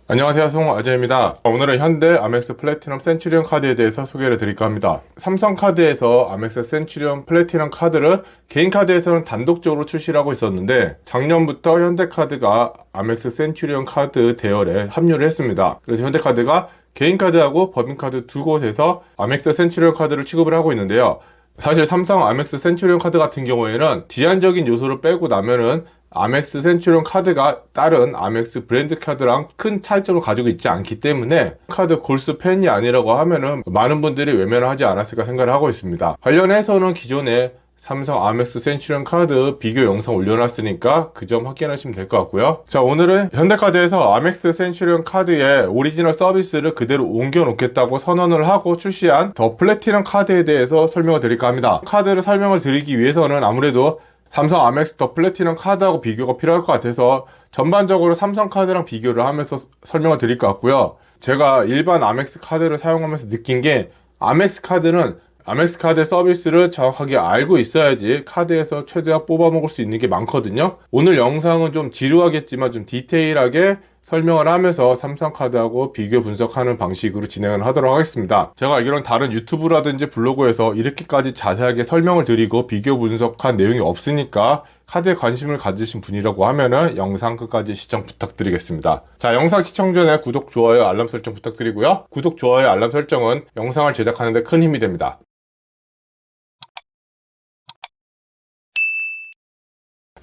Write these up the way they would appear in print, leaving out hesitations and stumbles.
안녕하세요, 송호 아재입니다. 오늘은 현대 아멕스 플래티넘 센츄리온 카드에 대해서 소개를 드릴까 합니다. 삼성카드에서 아멕스 센츄리온 플래티넘 카드를 개인 카드에서는 단독적으로 출시를 하고 있었는데 작년부터 현대카드가 아멕스 센츄리온 카드 대열에 합류를 했습니다. 그래서 현대카드가 개인 카드하고 법인카드 두 곳에서 아멕스 센츄리온 카드를 취급을 하고 있는데요. 사실 삼성 아멕스 센츄리온 카드 같은 경우에는 디자인적인 요소를 빼고 나면은 아멕스 센츄리온 카드가 다른 아멕스 브랜드 카드랑 큰 차이점을 가지고 있지 않기 때문에 카드 골수 팬이 아니라고 하면은 많은 분들이 외면을 하지 않았을까 생각을 하고 있습니다. 관련해서는 기존에 삼성 아멕스 센츄리온 카드 비교 영상 올려놨으니까 그 점 확인하시면 될 것 같고요. 자, 오늘은 현대카드에서 아멕스 센츄리온 카드의 오리지널 서비스를 그대로 옮겨 놓겠다고 선언을 하고 출시한 더 플래티넘 카드에 대해서 설명을 드릴까 합니다. 카드를 설명을 드리기 위해서는 아무래도 삼성 아멕스 더 플래티넘 카드하고 비교가 필요할 것 같아서 전반적으로 삼성 카드랑 비교를 하면서 설명을 드릴 것 같고요. 제가 일반 아멕스 카드를 사용하면서 느낀 게 아멕스 카드는 아멕스 카드 서비스를 정확하게 알고 있어야지 카드에서 최대한 뽑아먹을 수 있는 게 많거든요. 오늘 영상은 좀 지루하겠지만 좀 디테일하게 설명을 하면서 삼성카드하고 비교 분석하는 방식으로 진행을 하도록 하겠습니다. 제가 알기로는 다른 유튜브라든지 블로그에서 이렇게까지 자세하게 설명을 드리고 비교 분석한 내용이 없으니까 카드에 관심을 가지신 분이라고 하면은 영상 끝까지 시청 부탁드리겠습니다. 자, 영상 시청 전에 구독, 좋아요, 알람 설정 부탁드리고요. 구독, 좋아요, 알람 설정은 영상을 제작하는 데 큰 힘이 됩니다.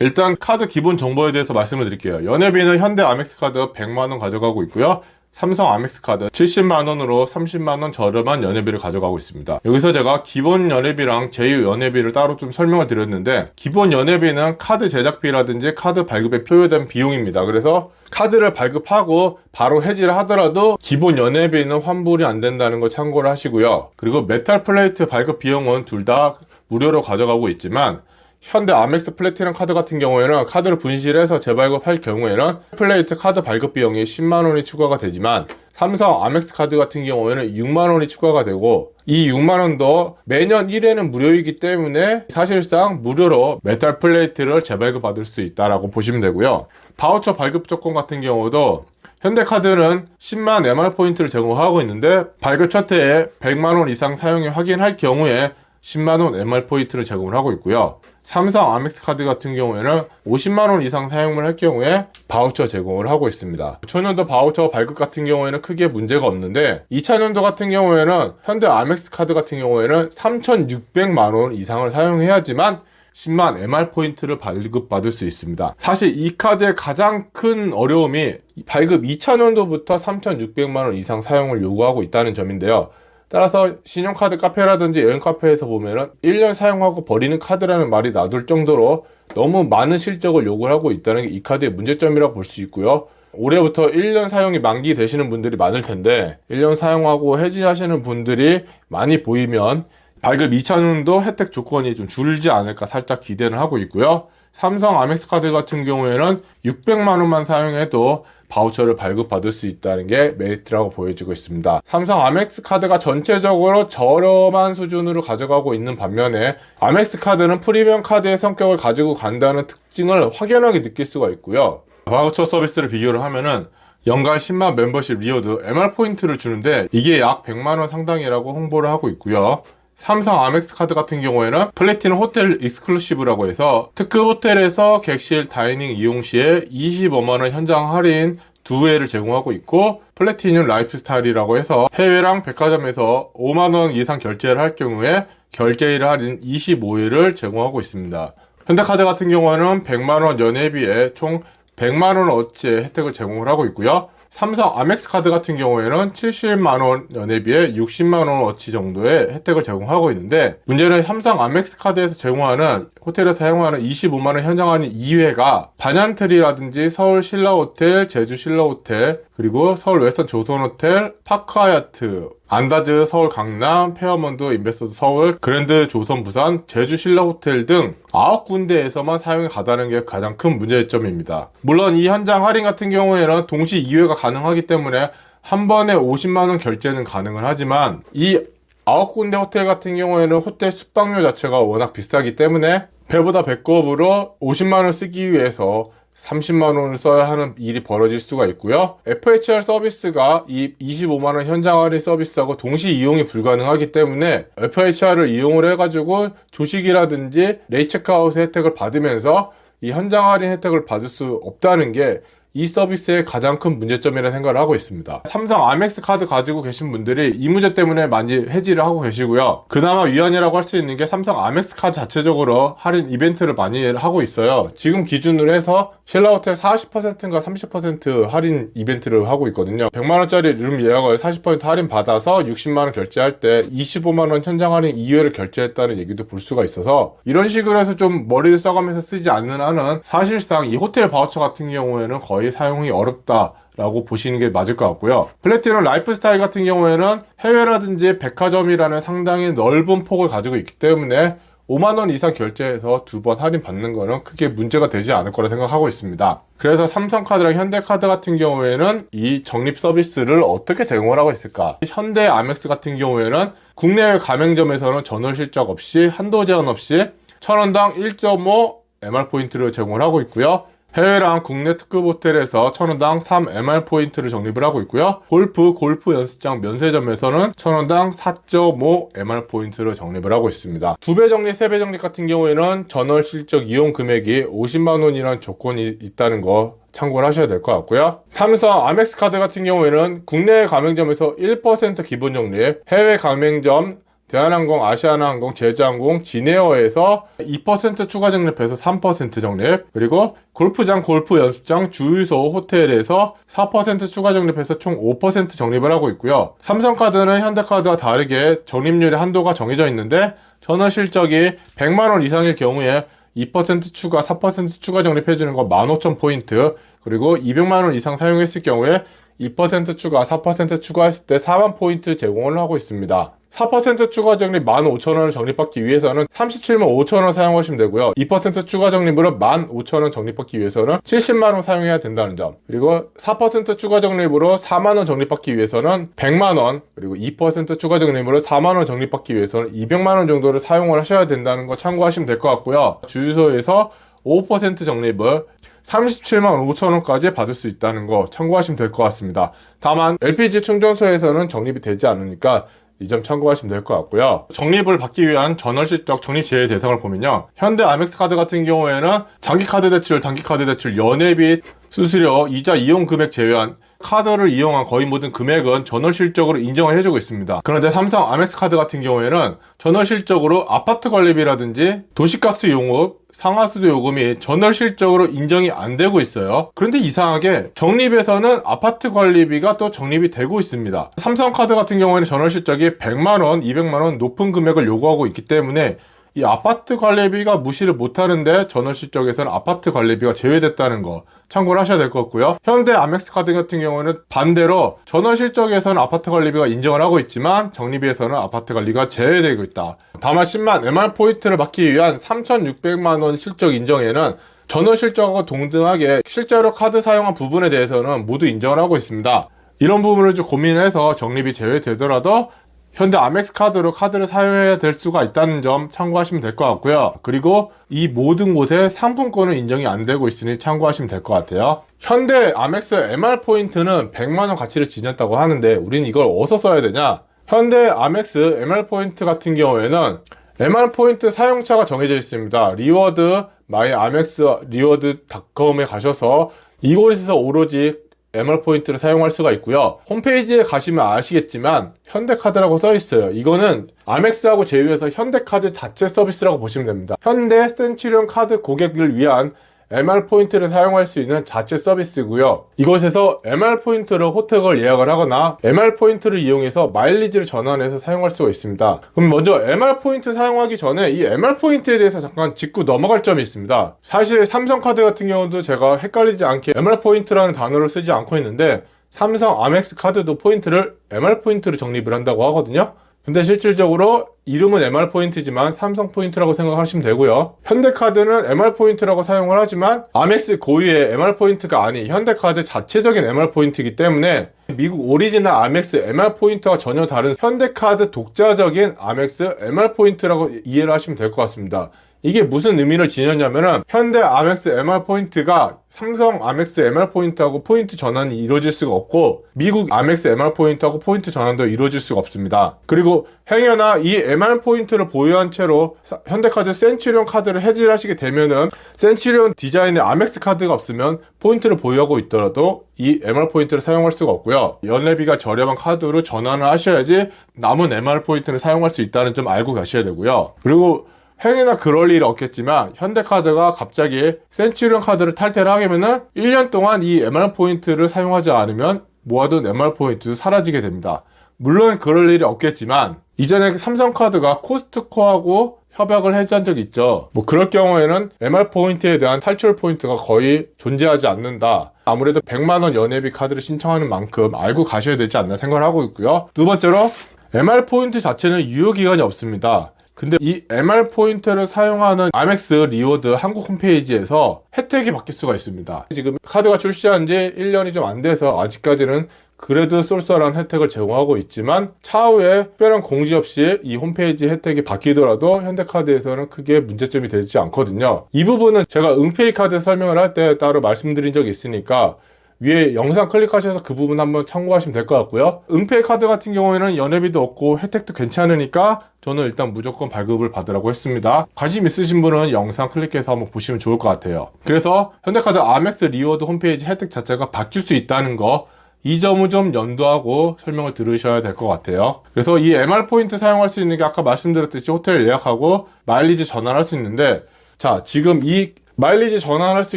일단 카드 기본 정보에 대해서 말씀을 드릴게요. 연회비는 현대 아멕스 카드 100만원 가져가고 있고요. 삼성 아멕스 카드 70만원으로 30만원 저렴한 연회비를 가져가고 있습니다. 여기서 제가 기본 연회비랑 제휴 연회비를 따로 좀 설명을 드렸는데, 기본 연회비는 카드 제작비라든지 카드 발급에 표요된 비용입니다. 그래서 카드를 발급하고 바로 해지를 하더라도 기본 연회비는 환불이 안 된다는 거 참고를 하시고요. 그리고 메탈 플레이트 발급 비용은 둘 다 무료로 가져가고 있지만, 현대 아멕스 플래티넘 카드 같은 경우에는 카드를 분실해서 재발급할 경우에는 플레이트 카드 발급 비용이 10만원이 추가가 되지만, 삼성 아멕스 카드 같은 경우에는 6만원이 추가가 되고, 이 6만원도 매년 1회는 무료이기 때문에 사실상 무료로 메탈 플레이트를 재발급 받을 수 있다라고 보시면 되고요. 바우처 발급 조건 같은 경우도 현대카드는 10만 MR포인트를 제공하고 있는데, 발급 첫 해에 100만원 이상 사용이 확인할 경우에 10만원 MR포인트를 제공을 하고 있고요. 삼성 아멕스 카드 같은 경우에는 50만원 이상 사용을 할 경우에 바우처 제공을 하고 있습니다. 초년도 바우처 발급 같은 경우에는 크게 문제가 없는데, 2차년도 같은 경우에는 현대 아멕스 카드 같은 경우에는 3,600만원 이상을 사용해야지만 10만 MR포인트를 발급받을 수 있습니다. 사실 이 카드의 가장 큰 어려움이 발급 2차년도부터 3,600만원 이상 사용을 요구하고 있다는 점인데요. 따라서 신용카드 카페라든지 여행 카페에서 보면은 1년 사용하고 버리는 카드라는 말이 나돌 정도로 너무 많은 실적을 요구를 하고 있다는 게 이 카드의 문제점이라고 볼 수 있고요. 올해부터 1년 사용이 만기 되시는 분들이 많을 텐데, 1년 사용하고 해지하시는 분들이 많이 보이면 발급 2차년도 혜택 조건이 좀 줄지 않을까 살짝 기대는 하고 있고요. 삼성 아멕스 카드 같은 경우에는 600만원만 사용해도 바우처를 발급받을 수 있다는 게 메리트라고 보여지고 있습니다. 삼성 아멕스 카드가 전체적으로 저렴한 수준으로 가져가고 있는 반면에, 아멕스 카드는 프리미엄 카드의 성격을 가지고 간다는 특징을 확연하게 느낄 수가 있고요. 바우처 서비스를 비교를 하면은 연간 10만 멤버십 리워드 MR포인트를 주는데, 이게 약 100만원 상당이라고 홍보를 하고 있고요. 삼성 아멕스 카드 같은 경우에는 플래티넘 호텔 익스클루시브라고 해서 특급 호텔에서 객실 다이닝 이용 시에 25만원 현장 할인 2회를 제공하고 있고, 플래티넘 라이프스타일이라고 해서 해외랑 백화점에서 5만원 이상 결제를 할 경우에 결제일 할인 25회를 제공하고 있습니다. 현대카드 같은 경우에는 100만원 연회비에 총 100만원어치의 혜택을 제공을 하고 있고요. 삼성 아멕스 카드 같은 경우에는 70만원 연회비에 60만원어치 정도의 혜택을 제공하고 있는데, 문제는 삼성 아멕스 카드에서 제공하는 호텔에서 사용하는 25만원 현장 할인 2회가 반얀트리라든지 서울 신라호텔, 제주 신라호텔, 그리고 서울 웨스턴 조선호텔, 파크하얏트, 안다즈 서울 강남, 페어몬드 인베스트 서울, 그랜드 조선 부산, 제주 신라호텔 등 9군데에서만 사용이 가다는 게 가장 큰 문제점입니다. 물론 이 현장 할인 같은 경우에는 동시 2회가 가능하기 때문에 한 번에 50만원 결제는 가능은 하지만, 이 9군데 호텔 같은 경우에는 호텔 숙박료 자체가 워낙 비싸기 때문에 배보다 배꼽으로 50만원 쓰기 위해서 30만 원을 써야 하는 일이 벌어질 수가 있고요. FHR 서비스가 이 25만 원 현장 할인 서비스하고 동시 이용이 불가능하기 때문에 FHR을 이용을 해가지고 조식이라든지 레이 체크아웃 혜택을 받으면서 이 현장 할인 혜택을 받을 수 없다는 게 이 서비스의 가장 큰 문제점이라 생각을 하고 있습니다. 삼성 아멕스 카드 가지고 계신 분들이 이 문제 때문에 많이 해지를 하고 계시고요. 그나마 위안이라고 할 수 있는 게 삼성 아멕스 카드 자체적으로 할인 이벤트를 많이 하고 있어요. 지금 기준으로 해서 신라호텔 40%인가 30% 할인 이벤트를 하고 있거든요. 100만원짜리 룸 예약을 40% 할인 받아서 60만원 결제할 때 25만원 현장 할인 2회를 결제했다는 얘기도 볼 수가 있어서 이런 식으로 해서 좀 머리를 써가면서 쓰지 않는 한은 사실상 이 호텔 바우처 같은 경우에는 거의 사용이 어렵다라고 보시는 게 맞을 것 같고요. 플래티넘 라이프스타일 같은 경우에는 해외라든지 백화점이라는 상당히 넓은 폭을 가지고 있기 때문에 5만원 이상 결제해서 2번 할인 받는 거는 크게 문제가 되지 않을 거라 생각하고 있습니다. 그래서 삼성카드랑 현대카드 같은 경우에는 이 적립 서비스를 어떻게 제공을 하고 있을까? 현대 아멕스 같은 경우에는 국내외 가맹점에서는 전월 실적 없이 한도 제한 없이 1000원당 1.5 MR포인트를 제공을 하고 있고요. 해외랑 국내 특급 호텔에서 1000원당 3 MR포인트를 적립을 하고 있고요. 골프 연습장 면세점에서는 1000원당 4.5 MR포인트를 적립을 하고 있습니다. 2배 적립, 3배 적립 같은 경우에는 전월 실적 이용 금액이 50만원이라는 조건이 있다는 거 참고를 하셔야 될 것 같고요. 삼성 아멕스 카드 같은 경우에는 국내 가맹점에서 1% 기본 적립, 해외 가맹점 대한항공, 아시아나항공, 제주항공, 진에어에서 2% 추가 적립해서 3% 적립, 그리고 골프장, 골프 연습장, 주유소, 호텔에서 4% 추가 적립해서 총 5% 적립을 하고 있고요. 삼성카드는 현대카드와 다르게 적립률의 한도가 정해져 있는데 전월 실적이 100만원 이상일 경우에 2% 추가, 4% 추가 적립해주는 거 15,000포인트, 그리고 200만원 이상 사용했을 경우에 2% 추가, 4% 추가했을 때 4만 포인트 제공을 하고 있습니다. 4% 추가 적립 15,000원을 적립받기 위해서는 37만 5천원 사용하시면 되고요. 2% 추가 적립으로 15,000원 적립받기 위해서는 70만원 사용해야 된다는 점. 그리고 4% 추가 적립으로 4만원 적립받기 위해서는 100만원, 그리고 2% 추가 적립으로 4만원 적립받기 위해서는 200만원 정도를 사용을 하셔야 된다는 거 참고하시면 될 것 같고요. 주유소에서 5% 적립을 37만 5천원까지 받을 수 있다는 거 참고하시면 될 것 같습니다. 다만 LPG 충전소에서는 적립이 되지 않으니까 이 점 참고하시면 될 것 같고요. 적립을 받기 위한 전월 실적 적립 제외 대상을 보면요. 현대 아멕스 카드 같은 경우에는 장기카드 대출, 단기카드 대출, 연회비, 수수료, 이자 이용 금액 제외한 카드를 이용한 거의 모든 금액은 전월 실적으로 인정을 해주고 있습니다. 그런데 삼성 아멕스 카드 같은 경우에는 전월 실적으로 아파트 관리비라든지 도시가스 용업, 상하수도 요금이 전월 실적으로 인정이 안 되고 있어요. 그런데 이상하게 적립에서는 아파트 관리비가 또 적립이 되고 있습니다. 삼성카드 같은 경우에는 전월 실적이 100만원, 200만원 높은 금액을 요구하고 있기 때문에 이 아파트 관리비가 무시를 못하는데 전월 실적에서는 아파트 관리비가 제외됐다는 거 참고를 하셔야 될 것 같고요. 현대 아멕스 카드 같은 경우는 반대로 전월 실적에서는 아파트 관리비가 인정을 하고 있지만 적립비에서는 아파트 관리가 제외되고 있다. 다만 10만 MR포인트를 받기 위한 3,600만원 실적 인정에는 전월 실적하고 동등하게 실제로 카드 사용한 부분에 대해서는 모두 인정을 하고 있습니다. 이런 부분을 좀 고민해서 적립이 제외되더라도 현대 아멕스 카드로 카드를 사용해야 될 수가 있다는 점 참고하시면 될 것 같고요. 그리고 이 모든 곳에 상품권은 인정이 안 되고 있으니 참고하시면 될 것 같아요. 현대 아멕스 MR포인트는 100만원 가치를 지녔다고 하는데 우리는 이걸 어디서 써야 되냐? 현대 아멕스 MR포인트 같은 경우에는 MR포인트 사용처가 정해져 있습니다. 리워드 마이 아멕스 리워드닷컴에 가셔서 이곳에서 오로지 MR포인트를 사용할 수가 있고요. 홈페이지에 가시면 아시겠지만 현대카드라고 써있어요. 이거는 아멕스하고 제휴해서 현대카드 자체 서비스라고 보시면 됩니다. 현대 센츄리온 카드 고객을 위한 MR포인트를 사용할 수 있는 자체 서비스고요. 이곳에서 MR포인트로 호텔을 예약을 하거나 MR포인트를 이용해서 마일리지를 전환해서 사용할 수가 있습니다. 그럼 먼저 MR포인트 사용하기 전에 이 MR포인트에 대해서 잠깐 짚고 넘어갈 점이 있습니다. 사실 삼성카드 같은 경우도 제가 헷갈리지 않게 MR포인트라는 단어를 쓰지 않고 있는데 삼성 아멕스 카드도 포인트를 MR포인트로 적립을 한다고 하거든요. 근데 실질적으로 이름은 MR포인트지만 삼성포인트라고 생각하시면 되고요. 현대카드는 MR포인트라고 사용을 하지만 아멕스 고유의 MR포인트가 아닌 현대카드 자체적인 MR포인트이기 때문에 미국 오리지널 아멕스 MR포인트와 전혀 다른 현대카드 독자적인 아멕스 MR포인트라고 이해를 하시면 될 것 같습니다. 이게 무슨 의미를 지녔냐면은 현대 아멕스 MR 포인트가 삼성 아멕스 MR 포인트하고 포인트 전환이 이루어질 수가 없고 미국 아멕스 MR 포인트하고 포인트 전환도 이루어질 수가 없습니다. 그리고 행여나 이 MR 포인트를 보유한 채로 현대카드 센츄리온 카드를 해지를 하시게 되면은 센츄리온 디자인의 아멕스 카드가 없으면 포인트를 보유하고 있더라도 이 MR 포인트를 사용할 수가 없고요. 연회비가 저렴한 카드로 전환을 하셔야지 남은 MR 포인트를 사용할 수 있다는 점 알고 가셔야 되고요. 그리고 행여나 그럴 일은 없겠지만 현대카드가 갑자기 센츄리온 카드를 탈퇴를 하게 되면은 1년 동안 이 MR 포인트를 사용하지 않으면 모아둔 MR 포인트도 사라지게 됩니다. 물론 그럴 일이 없겠지만 이전에 삼성카드가 코스트코하고 협약을 해지한 적이 있죠. 뭐 그럴 경우에는 MR 포인트에 대한 탈출 포인트가 거의 존재하지 않는다. 아무래도 100만원 연회비 카드를 신청하는 만큼 알고 가셔야 되지 않나 생각을 하고 있고요. 두 번째로 MR 포인트 자체는 유효기간이 없습니다. 근데 이 MR 포인트를 사용하는 아멕스 리워드 한국 홈페이지에서 혜택이 바뀔 수가 있습니다. 지금 카드가 출시한 지 1년이 좀 안 돼서 아직까지는 그래도 쏠쏠한 혜택을 제공하고 있지만 차후에 특별한 공지 없이 이 홈페이지 혜택이 바뀌더라도 현대카드에서는 크게 문제점이 되지 않거든요. 이 부분은 제가 응페이 카드 설명을 할 때 따로 말씀드린 적이 있으니까 위에 영상 클릭하셔서 그 부분 한번 참고하시면 될 것 같고요. 응페이 카드 같은 경우에는 연회비도 없고 혜택도 괜찮으니까 저는 일단 무조건 발급을 받으라고 했습니다. 관심 있으신 분은 영상 클릭해서 한번 보시면 좋을 것 같아요. 그래서 현대카드 아멕스 리워드 홈페이지 혜택 자체가 바뀔 수 있다는 거, 이 점을 좀 염두하고 설명을 들으셔야 될 것 같아요. 그래서 이 MR 포인트 사용할 수 있는 게 아까 말씀드렸듯이 호텔 예약하고 마일리지 전환할 수 있는데, 자, 지금 이 마일리지 전환할 수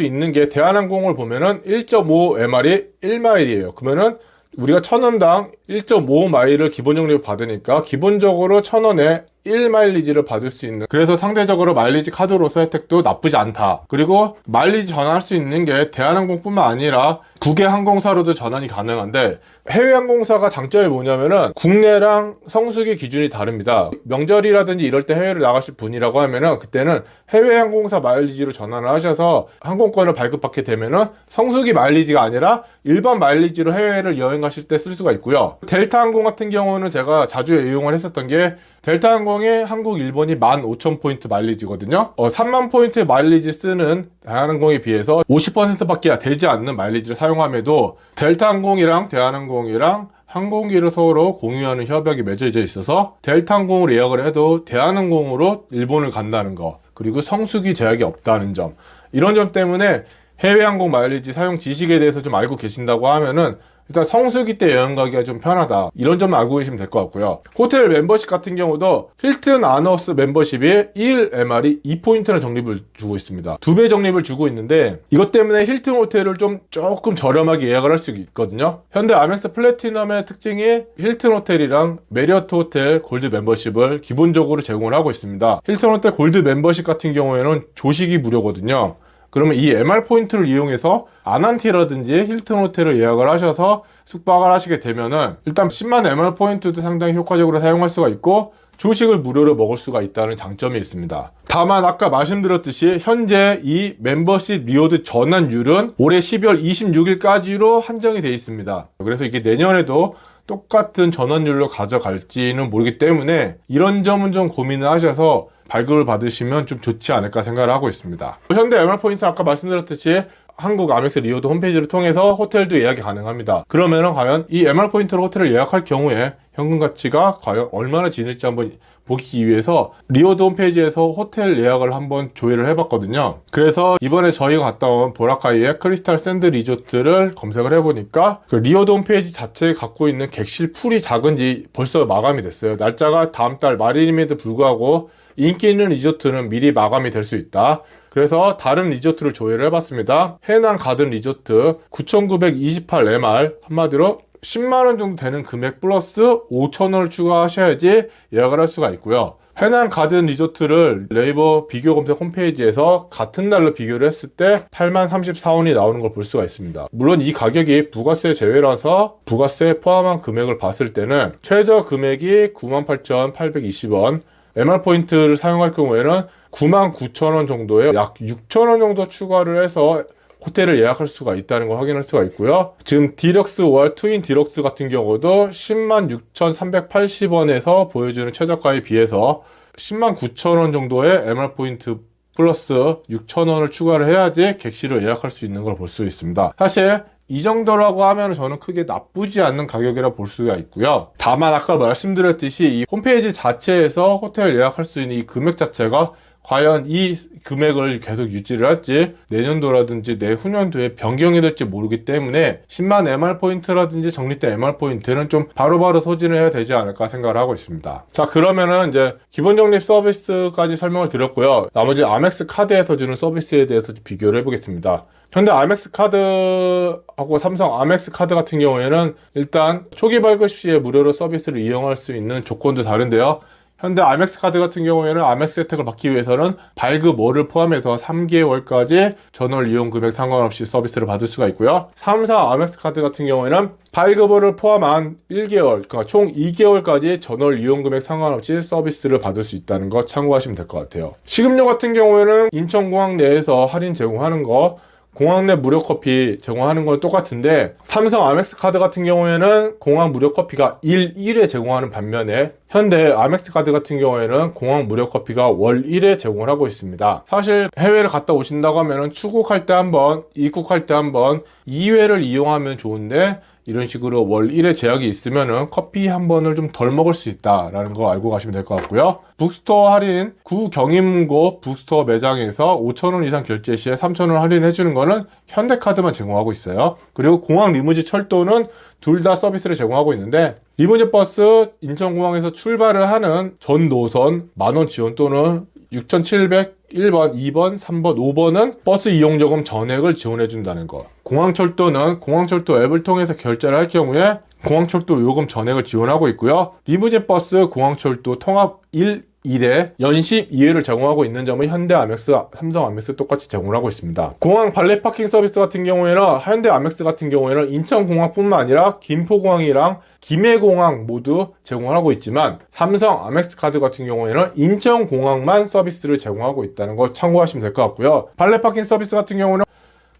있는 게 대한항공을 보면은 1.5 MR이 1마일이에요. 그러면은 우리가 1,000원당 1.5 마일을 기본 적립 받으니까 기본적으로 1,000원에 1마일리지를 받을 수 있는, 그래서 상대적으로 마일리지 카드로서 혜택도 나쁘지 않다. 그리고 마일리지 전환할 수 있는 게 대한항공뿐만 아니라 국외 항공사로도 전환이 가능한데, 해외 항공사가 장점이 뭐냐면은 국내랑 성수기 기준이 다릅니다. 명절이라든지 이럴 때 해외를 나가실 분이라고 하면은 그때는 해외 항공사 마일리지로 전환을 하셔서 항공권을 발급받게 되면은 성수기 마일리지가 아니라 일반 마일리지로 해외를 여행 가실 때 쓸 수가 있고요. 델타 항공 같은 경우는 제가 자주 이용을 했었던 게 델타 항공의 한국, 일본이 15,000포인트 마일리지거든요. 3만 포인트 마일리지 쓰는 대한항공에 비해서 50%밖에 되지 않는 마일리지를 사용함에도 델타 항공이랑 대한항공이랑 항공기를 서로 공유하는 협약이 맺어져 있어서 델타 항공으로 예약을 해도 대한항공으로 일본을 간다는 거, 그리고 성수기 제약이 없다는 점, 이런 점 때문에 해외 항공 마일리지 사용 지식에 대해서 좀 알고 계신다고 하면은 일단 성수기 때 여행 가기가 좀 편하다, 이런 점을 알고 계시면 될 것 같고요. 호텔 멤버십 같은 경우도 힐튼 아너스 멤버십이 1 MR이 2포인트나 적립을 주고 있습니다. 2배 적립을 주고 있는데 이것 때문에 힐튼 호텔을 좀 조금 저렴하게 예약을 할 수 있거든요. 현대 아멕스 플래티넘의 특징이 힐튼 호텔이랑 메리어트 호텔 골드 멤버십을 기본적으로 제공을 하고 있습니다. 힐튼 호텔 골드 멤버십 같은 경우에는 조식이 무료거든요. 그러면 이 MR 포인트를 이용해서 아난티라든지 힐튼 호텔을 예약을 하셔서 숙박을 하시게 되면은 일단 10만 MR 포인트도 상당히 효과적으로 사용할 수가 있고 조식을 무료로 먹을 수가 있다는 장점이 있습니다. 다만 아까 말씀드렸듯이 현재 이 멤버십 리워드 전환율은 올해 12월 26일까지로 한정이 되어 있습니다. 그래서 이게 내년에도 똑같은 전환율로 가져갈지는 모르기 때문에 이런 점은 좀 고민을 하셔서 발급을 받으시면 좀 좋지 않을까 생각을 하고 있습니다. 현대 MR 포인트 아까 말씀드렸듯이 한국 아멕스 리워드 홈페이지를 통해서 호텔도 예약이 가능합니다. 그러면은 과연 이 MR 포인트로 호텔을 예약할 경우에 현금 가치가 과연 얼마나 지닐지 한번 보기 위해서 리워드 홈페이지에서 호텔 예약을 한번 조회를 해봤거든요. 그래서 이번에 저희가 갔다 온 보라카이의 크리스탈 샌드 리조트를 검색을 해보니까 그 리워드 홈페이지 자체에 갖고 있는 객실 풀이 작은지 벌써 마감이 됐어요. 날짜가 다음 달 말임에도 불구하고 인기 있는 리조트는 미리 마감이 될 수 있다. 그래서 다른 리조트를 조회를 해봤습니다. 해난 가든 리조트 9,928 MR, 한마디로 10만원 정도 되는 금액 플러스 5,000원을 추가하셔야지 예약을 할 수가 있고요. 해난 가든 리조트를 네이버 비교 검색 홈페이지에서 같은 날로 비교를 했을 때 80,34원이 나오는 걸 볼 수가 있습니다. 물론 이 가격이 부가세 제외라서 부가세 포함한 금액을 봤을 때는 최저 금액이 98,820원, MR 포인트를 사용할 경우에는 99,000원 정도에 약 6,000원 정도 추가를 해서 호텔을 예약할 수가 있다는 걸 확인할 수가 있고요. 지금 디럭스 5월 트윈 디럭스 같은 경우도 106,380원에서 보여주는 최저가에 비해서 109,000원 정도의 MR 포인트 플러스 6,000원을 추가를 해야지 객실을 예약할 수 있는 걸 볼 수 있습니다. 사실 이 정도라고 하면 저는 크게 나쁘지 않는 가격이라 볼 수가 있고요. 다만 아까 말씀드렸듯이 이 홈페이지 자체에서 호텔 예약할 수 있는 이 금액 자체가 과연 이 금액을 계속 유지를 할지 내년도라든지 내후년도에 변경이 될지 모르기 때문에 10만 MR포인트라든지 적립된 MR포인트는 좀 바로바로 소진을 해야 되지 않을까 생각을 하고 있습니다. 자, 그러면은 이제 기본 적립 서비스까지 설명을 드렸고요. 나머지 아멕스 카드에서 주는 서비스에 대해서 비교를 해보겠습니다. 현대 아멕스 카드하고 삼성 아멕스 카드 같은 경우에는 일단 초기 발급 시에 무료로 서비스를 이용할 수 있는 조건도 다른데요. 현대 아멕스 카드 같은 경우에는 아멕스 혜택을 받기 위해서는 발급 월을 포함해서 3개월까지 전월 이용 금액 상관없이 서비스를 받을 수가 있고요. 삼성 아멕스 카드 같은 경우에는 발급 월을 포함한 1개월, 그러니까 총 2개월까지 전월 이용 금액 상관없이 서비스를 받을 수 있다는 거 참고하시면 될 것 같아요. 식음료 같은 경우에는 인천공항 내에서 할인 제공하는 거, 공항 내 무료 커피 제공하는 건 똑같은데 삼성 아멕스 카드 같은 경우에는 공항 무료 커피가 1회 제공하는 반면에 현대 아멕스 카드 같은 경우에는 공항 무료 커피가 월 1회 제공을 하고 있습니다. 사실 해외를 갔다 오신다고 하면은 출국할 때 한번, 입국할 때 한번 2회를 이용하면 좋은데 이런 식으로 월 1회 제약이 있으면은 커피 한 번을 좀 덜 먹을 수 있다라는 거 알고 가시면 될 것 같고요. 북스토어 할인, 구경인고 북스토어 매장에서 5,000원 이상 결제 시에 3,000원 할인해주는 거는 현대카드만 제공하고 있어요. 그리고 공항 리무진 철도는 둘 다 서비스를 제공하고 있는데 리무진 버스 인천공항에서 출발을 하는 전 노선 만원 지원 또는 6,701번, 2번, 3번, 5번은 버스 이용요금 전액을 지원해준다는 거. 공항철도는 공항철도 앱을 통해서 결제를 할 경우에 공항철도 요금 전액을 지원하고 있고요. 리무진 버스 공항철도 통합 1일에 연식 2회를 제공하고 있는 점은 현대 아멕스, 삼성 아멕스 똑같이 제공을 하고 있습니다. 공항 발렛 파킹 서비스 같은 경우에는 현대 아멕스 같은 경우에는 인천공항뿐만 아니라 김포공항이랑 김해공항 모두 제공하고 있지만 삼성 아멕스 카드 같은 경우에는 인천공항만 서비스를 제공하고 있다는 거 참고하시면 될 것 같고요. 발렛 파킹 서비스 같은 경우는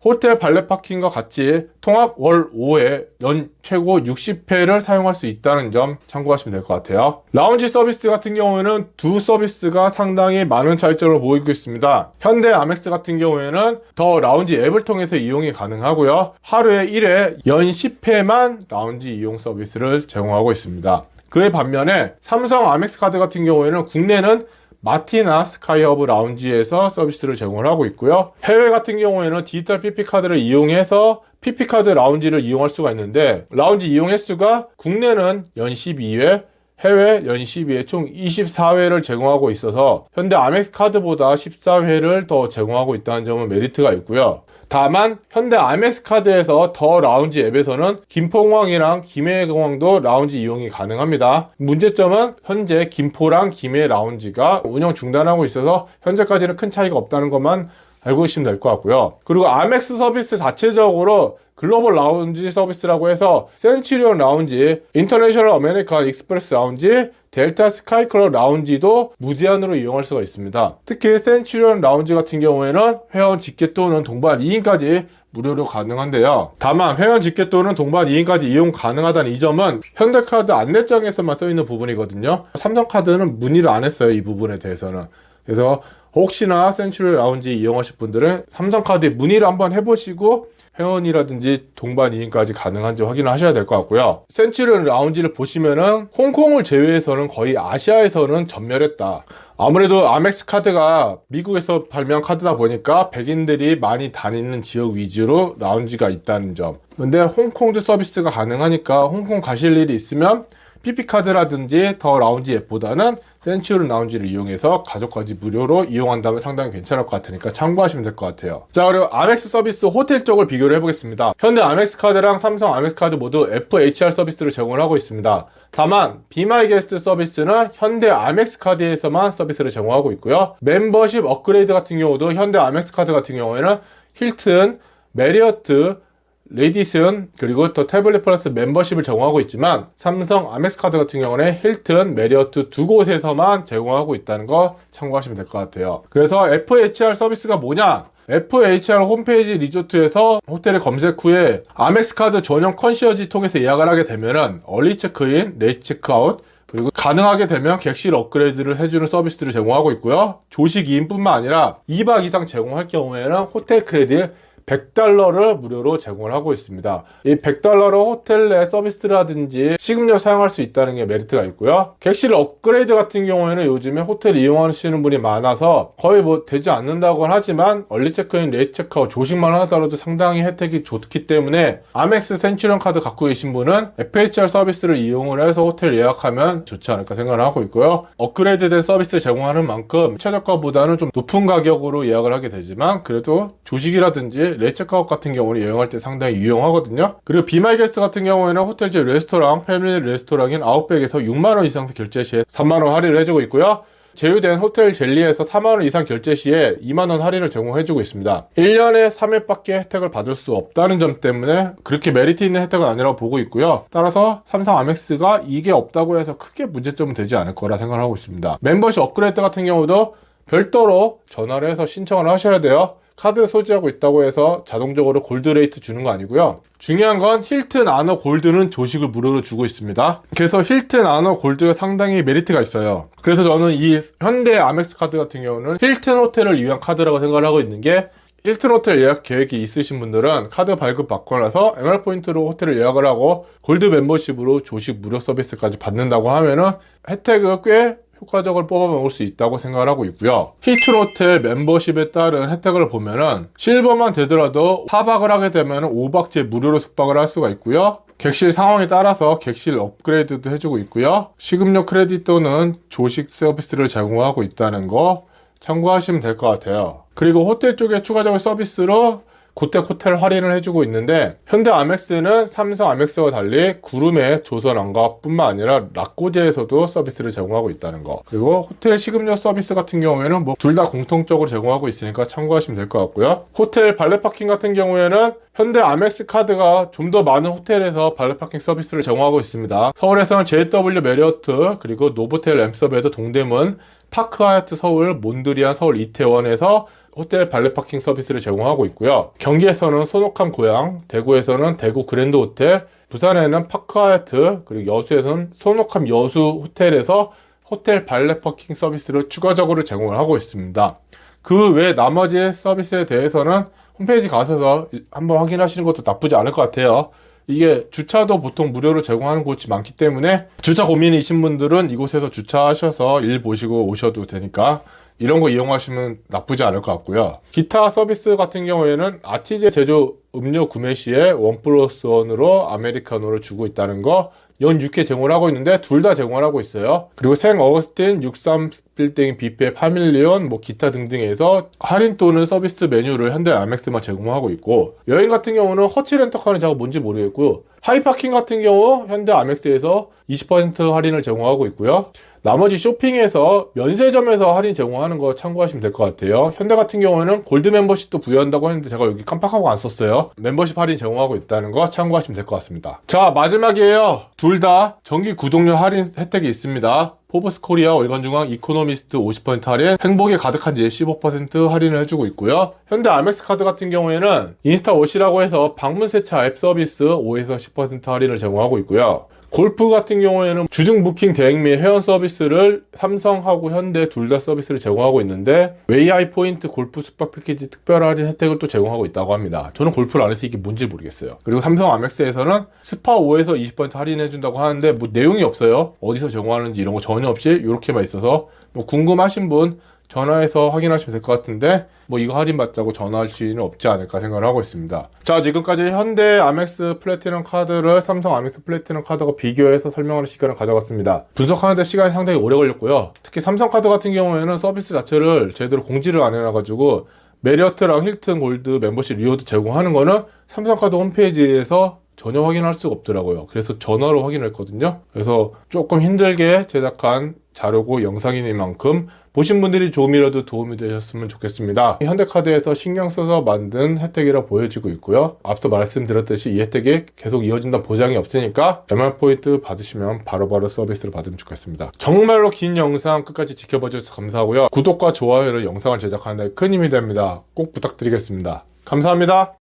호텔 발렛 파킹과 같이 통합 월 5회 연 최고 60회를 사용할 수 있다는 점 참고하시면 될 것 같아요. 라운지 서비스 같은 경우에는 두 서비스가 상당히 많은 차이점을 보이고 있습니다. 현대 아멕스 같은 경우에는 더 라운지 앱을 통해서 이용이 가능하고요. 하루에 1회 연 10회만 라운지 이용 서비스를 제공하고 있습니다. 그에 반면에 삼성 아멕스 카드 같은 경우에는 국내는 마티나 스카이허브 라운지에서 서비스를 제공을 하고 있고요. 해외 같은 경우에는 디지털 PP카드를 이용해서 PP카드 라운지를 이용할 수가 있는데 라운지 이용 횟수가 국내는 연 12회, 해외 연 12회 총 24회를 제공하고 있어서 현대 아멕스 카드보다 14회를 더 제공하고 있다는 점은 메리트가 있고요. 다만 현대 아멕스 카드에서 더 라운지 앱에서는 김포공항이랑 김해공항도 라운지 이용이 가능합니다. 문제점은 현재 김포랑 김해 라운지가 운영 중단하고 있어서 현재까지는 큰 차이가 없다는 것만 알고 계시면 될 것 같고요. 그리고 아멕스 서비스 자체적으로 글로벌 라운지 서비스라고 해서 센츄리온 라운지, 인터내셔널 아메리칸 익스프레스 라운지, 델타 스카이클럽 라운지도 무제한으로 이용할 수가 있습니다. 특히 센츄리온 라운지 같은 경우에는 회원 직계 또는 동반 2인까지 무료로 가능한데요. 다만 회원 직계 또는 동반 2인까지 이용 가능하다는 이 점은 현대카드 안내장에서만 써있는 부분이거든요. 삼성카드는 문의를 안 했어요. 이 부분에 대해서는. 그래서 혹시나 센츄리온 라운지 이용하실 분들은 삼성카드에 문의를 한번 해보시고 회원이라든지 동반 2인까지 가능한지 확인을 하셔야 될 것 같고요. 센츄리온 라운지를 보시면은 홍콩을 제외해서는 거의 아시아에서는 전멸했다. 아무래도 아멕스 카드가 미국에서 발매한 카드다 보니까 백인들이 많이 다니는 지역 위주로 라운지가 있다는 점. 근데 홍콩도 서비스가 가능하니까 홍콩 가실 일이 있으면 PP카드라든지 더 라운지 앱보다는 센츄리온 라운지를 이용해서 가족까지 무료로 이용한다면 상당히 괜찮을 것 같으니까 참고하시면 될 것 같아요. 자, 그리고 아멕스 서비스 호텔 쪽을 비교를 해보겠습니다. 현대 아멕스 카드랑 삼성 아멕스 카드 모두 FHR 서비스를 제공을 하고 있습니다. 다만 비마이 게스트 서비스는 현대 아멕스 카드에서만 서비스를 제공하고 있고요. 멤버십 업그레이드 같은 경우도 현대 아멕스 카드 같은 경우에는 힐튼, 메리어트, 레디슨 그리고 더 태블릿 플러스 멤버십을 제공하고 있지만 삼성 아멕스 카드 같은 경우는 힐튼, 메리어트 두 곳에서만 제공하고 있다는 거 참고하시면 될 것 같아요. 그래서 FHR 서비스가 뭐냐? FHR 홈페이지 리조트에서 호텔을 검색 후에 아멕스 카드 전용 컨시어지 통해서 예약을 하게 되면은 얼리 체크인, 레이트 체크아웃, 그리고 가능하게 되면 객실 업그레이드를 해주는 서비스를 제공하고 있고요. 조식 2인뿐만 아니라 2박 이상 제공할 경우에는 호텔 크레딧 $100를 무료로 제공을 하고 있습니다. 이 $100로 호텔 내 서비스라든지 식음료 사용할 수 있다는 게 메리트가 있고요. 객실 업그레이드 같은 경우에는 요즘에 호텔 이용하시는 분이 많아서 거의 뭐 되지 않는다고는 하지만 얼리 체크인, 레이트 체크아웃, 조식만 하더라도 상당히 혜택이 좋기 때문에 아멕스 센츄리언 카드 갖고 계신 분은 FHR 서비스를 이용을 해서 호텔 예약하면 좋지 않을까 생각을 하고 있고요. 업그레이드된 서비스 제공하는 만큼 최저가보다는 좀 높은 가격으로 예약을 하게 되지만 그래도 조식이라든지 레이체크아웃 같은 경우는 여행할 때 상당히 유용하거든요. 그리고 비마이 게스트 같은 경우에는 호텔제 레스토랑, 패밀리 레스토랑인 아웃백에서 6만원 이상 결제 시에 3만원 할인을 해주고 있고요. 제휴된 호텔 젤리에서 4만원 이상 결제 시에 2만원 할인을 제공해주고 있습니다. 1년에 3회밖에 혜택을 받을 수 없다는 점 때문에 그렇게 메리트 있는 혜택은 아니라고 보고 있고요. 따라서 삼성 아멕스가 이게 없다고 해서 크게 문제점은 되지 않을 거라 생각을 하고 있습니다. 멤버십 업그레이드 같은 경우도 별도로 전화를 해서 신청을 하셔야 돼요. 카드 소지하고 있다고 해서 자동적으로 골드 레이트 주는 거 아니고요. 중요한 건 힐튼 아너 골드는 조식을 무료로 주고 있습니다. 그래서 힐튼 아너 골드가 상당히 메리트가 있어요. 그래서 저는 이 현대 아멕스 카드 같은 경우는 힐튼 호텔을 위한 카드라고 생각을 하고 있는 게 힐튼 호텔 예약 계획이 있으신 분들은 카드 발급 받고 나서 MR포인트로 호텔을 예약을 하고 골드 멤버십으로 조식 무료 서비스까지 받는다고 하면은 혜택을 꽤 효과적으로 뽑아 먹을 수 있다고 생각을 하고 있고요. 힐튼 호텔 멤버십에 따른 혜택을 보면은 실버만 되더라도 4박을 하게 되면 5박째 무료로 숙박을 할 수가 있고요. 객실 상황에 따라서 객실 업그레이드도 해주고 있고요. 식음료 크레딧 또는 조식 서비스를 제공하고 있다는 거 참고하시면 될 것 같아요. 그리고 호텔 쪽에 추가적인 서비스로 고택 호텔 할인을 해주고 있는데 현대 아멕스는 삼성 아멕스와 달리 구름의 조선 안가뿐만 아니라 라꼬제에서도 서비스를 제공하고 있다는 거. 그리고 호텔 식음료 서비스 같은 경우에는 뭐 둘 다 공통적으로 제공하고 있으니까 참고하시면 될 것 같고요. 호텔 발레 파킹 같은 경우에는 현대 아멕스 카드가 좀 더 많은 호텔에서 발레 파킹 서비스를 제공하고 있습니다. 서울에서는 JW 메리어트 그리고 노보텔 램서베드 동대문, 파크 하얏트 서울, 몬드리안 서울 이태원에서 호텔 발레 파킹 서비스를 제공하고 있고요. 경기에서는 손옥함 고양, 대구에서는 대구 그랜드 호텔, 부산에는 파크 하얏트, 그리고 여수에서는 손옥함 여수 호텔에서 호텔 발레 파킹 서비스를 추가적으로 제공을 하고 있습니다. 그 외 나머지 서비스에 대해서는 홈페이지 가셔서 한번 확인하시는 것도 나쁘지 않을 것 같아요. 이게 주차도 보통 무료로 제공하는 곳이 많기 때문에 주차 고민이신 분들은 이곳에서 주차하셔서 일 보시고 오셔도 되니까 이런 거 이용하시면 나쁘지 않을 것 같고요. 기타 서비스 같은 경우에는 아티제 제조 음료 구매 시에 1+1으로 아메리카노를 주고 있다는 거 연 6회 제공을 하고 있는데 둘 다 제공을 하고 있어요. 그리고 생 어거스틴, 63빌딩, 뷔페, 파밀리온, 뭐 기타 등등에서 할인 또는 서비스 메뉴를 현대 아멕스만 제공하고 있고 여행 같은 경우는 허치 렌터카는 제가 뭔지 모르겠고 하이파킹 같은 경우 현대 아멕스에서 20% 할인을 제공하고 있고요. 나머지 쇼핑에서 면세점에서 할인 제공하는 거 참고하시면 될 것 같아요. 현대 같은 경우에는 골드 멤버십도 부여한다고 했는데 제가 여기 깜빡하고 안 썼어요. 멤버십 할인 제공하고 있다는 거 참고하시면 될 것 같습니다. 자, 마지막이에요. 둘 다 정기 구독료 할인 혜택이 있습니다. 포브스 코리아 월간 중앙 이코노미스트 50% 할인, 행복이 가득한 지 15% 할인을 해주고 있고요. 현대 아멕스 카드 같은 경우에는 인스타 워시라고 해서 방문 세차 앱 서비스 5에서 10% 할인을 제공하고 있고요. 골프 같은 경우에는 주중 부킹 대행 및 회원 서비스를 삼성하고 현대 둘 다 서비스를 제공하고 있는데 웨이하이 포인트 골프 숙박 패키지 특별 할인 혜택을 또 제공하고 있다고 합니다. 저는 골프를 안 해서 이게 뭔지 모르겠어요. 그리고 삼성 아멕스에서는 스파 5에서 20% 할인해준다고 하는데 뭐 내용이 없어요. 어디서 제공하는지 이런 거 전혀 없이 이렇게만 있어서 뭐 궁금하신 분 전화해서 확인하시면 될 것 같은데 뭐 이거 할인 받자고 전화할 수는 없지 않을까 생각을 하고 있습니다. 자, 지금까지 현대 아멕스 플래티넘 카드를 삼성 아멕스 플래티넘 카드와 비교해서 설명하는 시간을 가져갔습니다. 분석하는데 시간이 상당히 오래 걸렸고요. 특히 삼성 카드 같은 경우에는 서비스 자체를 제대로 공지를 안 해놔가지고 메리어트랑 힐튼 골드 멤버십 리워드 제공하는 거는 삼성 카드 홈페이지에서 전혀 확인할 수가 없더라고요. 그래서 전화로 확인을 했거든요. 그래서 조금 힘들게 제작한 자료고 영상이니만큼 보신 분들이 조금이라도 도움이 되셨으면 좋겠습니다. 현대카드에서 신경 써서 만든 혜택이라 보여지고 있고요. 앞서 말씀드렸듯이 이 혜택이 계속 이어진다는 보장이 없으니까 MR포인트 받으시면 바로바로 서비스를 받으면 좋겠습니다. 정말로 긴 영상 끝까지 지켜봐 주셔서 감사하고요. 구독과 좋아요로 영상을 제작하는 데 큰 힘이 됩니다. 꼭 부탁드리겠습니다. 감사합니다.